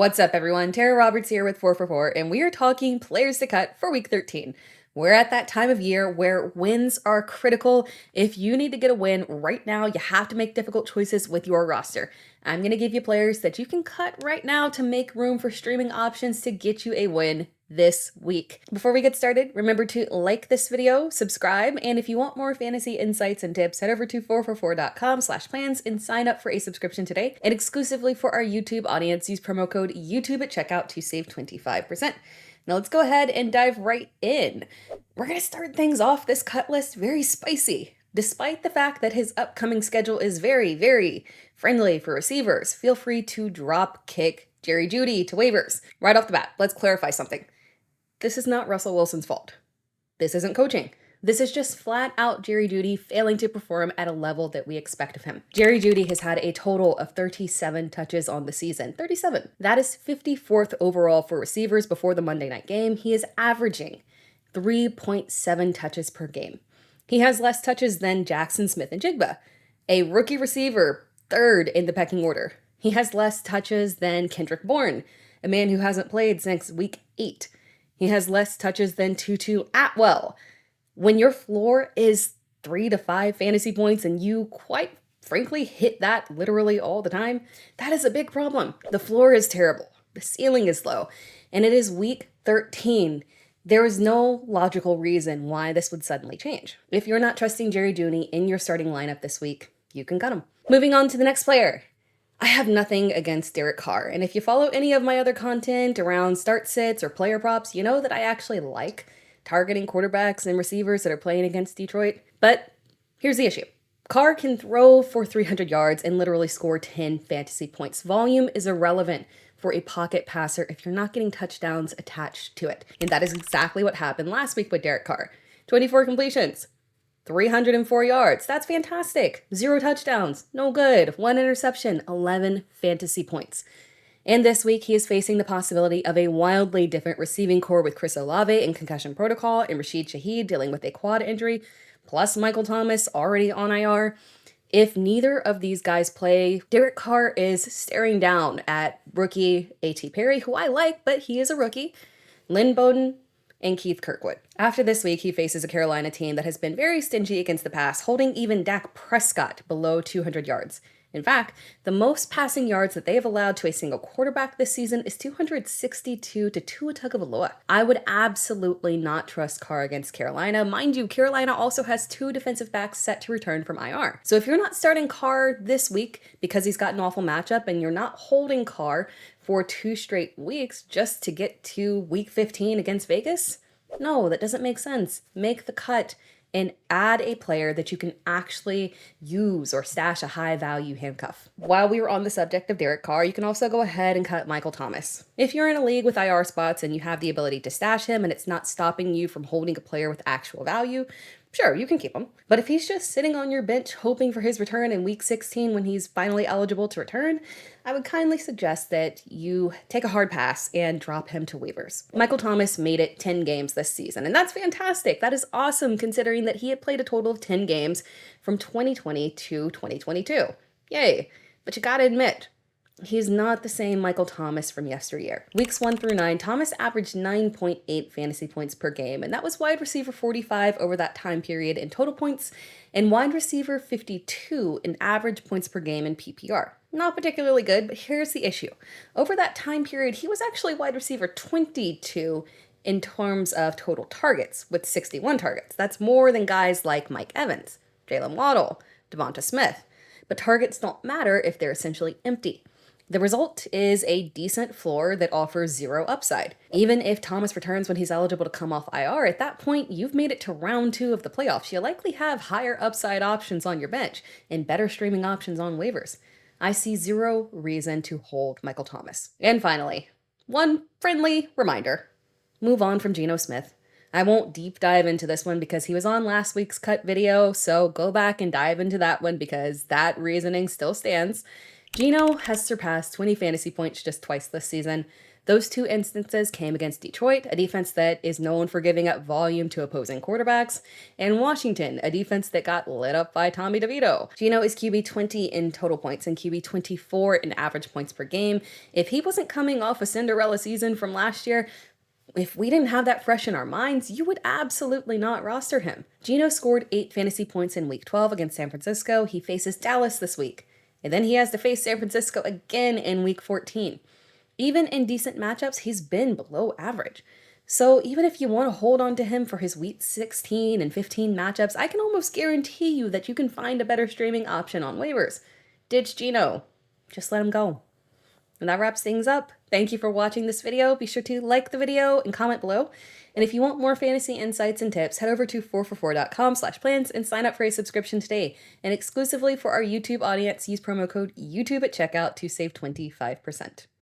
What's up, everyone? Tara Roberts here with 444, and we are talking players to cut for week 13. We're at that time of year where wins are critical. If you need to get a win right now, you have to make difficult choices with your roster. I'm going to give you players that you can cut right now to make room for streaming options to get you a win this week. Before we get started, remember to like this video, subscribe, and if you want more fantasy insights and tips, head over to 444.com/plans and sign up for a subscription today. And exclusively for our YouTube audience, use promo code YouTube at checkout to save 25%. Now let's go ahead and dive right in. We're going to start things off this cut list very spicy. Despite the fact that his upcoming schedule is very, very friendly for receivers, feel free to drop kick Jeudy to waivers. Right off the bat, let's clarify something. This is not Russell Wilson's fault. This isn't coaching. This is just flat out Jeudy failing to perform at a level that we expect of him. Jeudy has had a total of 37 touches on the season. 37. That is 54th overall for receivers before the Monday night game. He is averaging 3.7 touches per game. He has less touches than Jackson Smith-Njigba, a rookie receiver, third in the pecking order. He has less touches than Kendrick Bourne, a man who hasn't played since week 8. He has less touches than Tutu Atwell. When your floor is 3 to 5 fantasy points and you quite frankly hit that literally all the time, that is a big problem. The floor is terrible. The ceiling is low. And it is week 13. There is no logical reason why this would suddenly change. If you're not trusting Jeudy in your starting lineup this week, you can cut him. Moving on to the next player. I have nothing against Carr, and if you follow any of my other content around start sits or player props, you know that I actually like targeting quarterbacks and receivers that are playing against Detroit. But here's the issue. Carr can throw for 300 yards and literally score 10 fantasy points. Volume is irrelevant for a pocket passer if you're not getting touchdowns attached to it. And that is exactly what happened last week with Carr. 24 completions. 304 yards. That's fantastic. 0 touchdowns. No good. 1 interception. 11 fantasy points. And this week, he is facing the possibility of a wildly different receiving core with Chris Olave in concussion protocol and Rashid Shaheed dealing with a quad injury, plus Michael Thomas already on IR. If neither of these guys play, Carr is staring down at rookie A.T. Perry, who I like, but he is a rookie, Lynn Bowden, and Keith Kirkwood. After this week, he faces a Carolina team that has been very stingy against the pass, holding even Dak Prescott below 200 yards. In fact, the most passing yards that they have allowed to a single quarterback this season is 262 to Tua Tagovailoa. I would absolutely not trust Carr against Carolina. Mind you, Carolina also has 2 defensive backs set to return from IR. So if you're not starting Carr this week because he's got an awful matchup and you're not holding Carr for 2 straight weeks just to get to week 15 against Vegas, no, that doesn't make sense. Make the cut and add a player that you can actually use or stash a high-value handcuff. While we were on the subject of Carr, you can also go ahead and cut Michael Thomas. If you're in a league with IR spots and you have the ability to stash him and it's not stopping you from holding a player with actual value, sure, you can keep him. But if he's just sitting on your bench hoping for his return in week 16 when he's finally eligible to return, I would kindly suggest that you take a hard pass and drop him to waivers. Michael Thomas made it 10 games this season, and that's fantastic. That is awesome considering that he had played a total of 10 games from 2020 to 2022. Yay. But you gotta admit, he's not the same Michael Thomas from yesteryear. Weeks 1 through 9, Thomas averaged 9.8 fantasy points per game, and that was wide receiver 45 over that time period in total points, and wide receiver 52 in average points per game in PPR. Not particularly good, but here's the issue. Over that time period, he was actually wide receiver 22 in terms of total targets, with 61 targets. That's more than guys like Mike Evans, Jalen Waddle, Devonta Smith. But targets don't matter if they're essentially empty. The result is a decent floor that offers 0 upside. Even if Thomas returns when he's eligible to come off IR, at that point, you've made it to round 2 of the playoffs. You likely have higher upside options on your bench and better streaming options on waivers. I see 0 reason to hold Michael Thomas. And finally, one friendly reminder. Move on from Geno Smith. I won't deep dive into this one because he was on last week's cut video, so go back and dive into that one because that reasoning still stands. Geno has surpassed 20 fantasy points just twice this season. Those two instances came against Detroit, a defense that is known for giving up volume to opposing quarterbacks, and Washington, a defense that got lit up by Tommy DeVito. Geno is QB 20 in total points and QB 24 in average points per game. If he wasn't coming off a Cinderella season from last year, if we didn't have that fresh in our minds, you would absolutely not roster him. Geno scored 8 fantasy points in Week 12 against San Francisco. He faces Dallas this week. And then he has to face San Francisco again in Week 14. Even in decent matchups, he's been below average. So even if you want to hold on to him for his Week 16 and 15 matchups, I can almost guarantee you that you can find a better streaming option on waivers. Ditch Geno. Just let him go. And that wraps things up. Thank you for watching this video. Be sure to like the video and comment below. And if you want more fantasy insights and tips, head over to 4for4.com/plans and sign up for a subscription today. And exclusively for our YouTube audience, use promo code YouTube at checkout to save 25%.